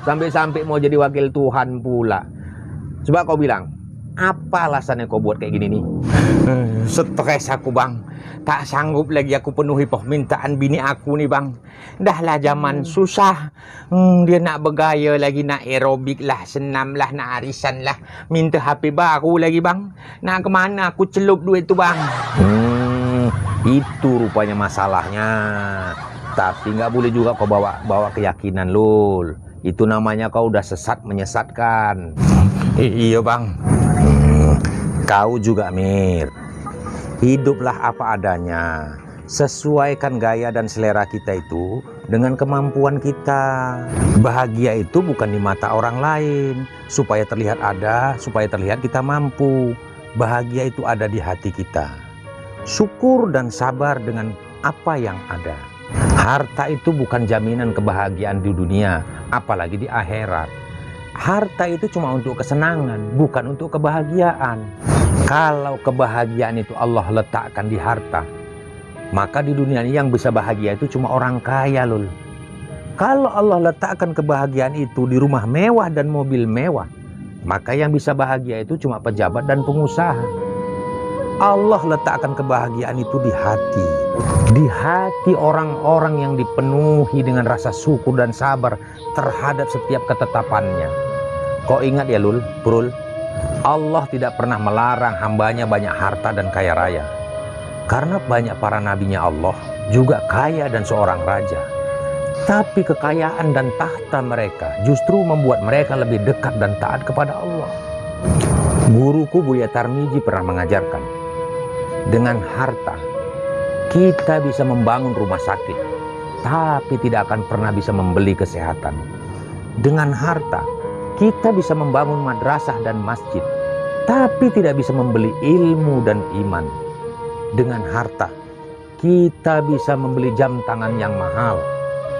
Sampai-sampai mau jadi wakil Tuhan pula. Coba kau bilang, apa alasannya kau buat kayak gini nih? Stres aku bang, tak sanggup lagi aku penuhi permintaan bini aku nih bang. Dah lah zaman susah, dia nak bergaya lagi, nak aerobik lah, senam lah, nak arisan lah, minta HP baru lagi bang. Nak kemana aku celup duit tu bang? Itu rupanya masalahnya. Tapi nggak boleh juga kau bawa keyakinan lul. Itu namanya kau udah sesat menyesatkan. Iya bang. Kau juga Mir. Hiduplah apa adanya. Sesuaikan gaya dan selera kita itu dengan kemampuan kita. Bahagia itu bukan di mata orang lain, supaya terlihat ada, supaya terlihat kita mampu. Bahagia itu ada di hati kita. Syukur dan sabar dengan apa yang ada. Harta itu bukan jaminan kebahagiaan di dunia, apalagi di akhirat. Harta itu cuma untuk kesenangan, bukan untuk kebahagiaan. Kalau kebahagiaan itu Allah letakkan di harta, maka di dunia ini yang bisa bahagia itu cuma orang kaya lul. Kalau Allah letakkan kebahagiaan itu di rumah mewah dan mobil mewah, maka yang bisa bahagia itu cuma pejabat dan pengusaha. Allah letakkan kebahagiaan itu di hati. Di hati orang-orang yang dipenuhi dengan rasa syukur dan sabar terhadap setiap ketetapannya. Kau ingat ya lul, Brul, Allah tidak pernah melarang hambanya banyak harta dan kaya raya. Karena banyak para nabinya Allah juga kaya dan seorang raja. Tapi kekayaan dan tahta mereka justru membuat mereka lebih dekat dan taat kepada Allah. Guruku Buya Tarmiji pernah mengajarkan, dengan harta kita bisa membangun rumah sakit, tapi tidak akan pernah bisa membeli kesehatan. Dengan harta kita bisa membangun madrasah dan masjid, tapi tidak bisa membeli ilmu dan iman. Dengan harta kita bisa membeli jam tangan yang mahal,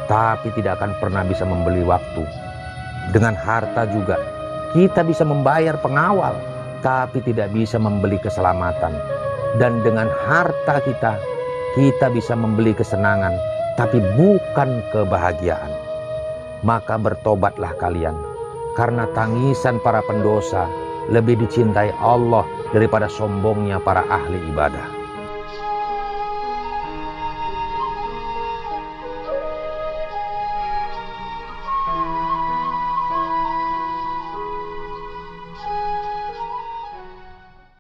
tapi tidak akan pernah bisa membeli waktu. Dengan harta juga kita bisa membayar pengawal, tapi tidak bisa membeli keselamatan. Dan dengan harta kita bisa membeli kesenangan, tapi bukan kebahagiaan. Maka bertobatlah kalian, karena tangisan para pendosa lebih dicintai Allah daripada sombongnya para ahli ibadah.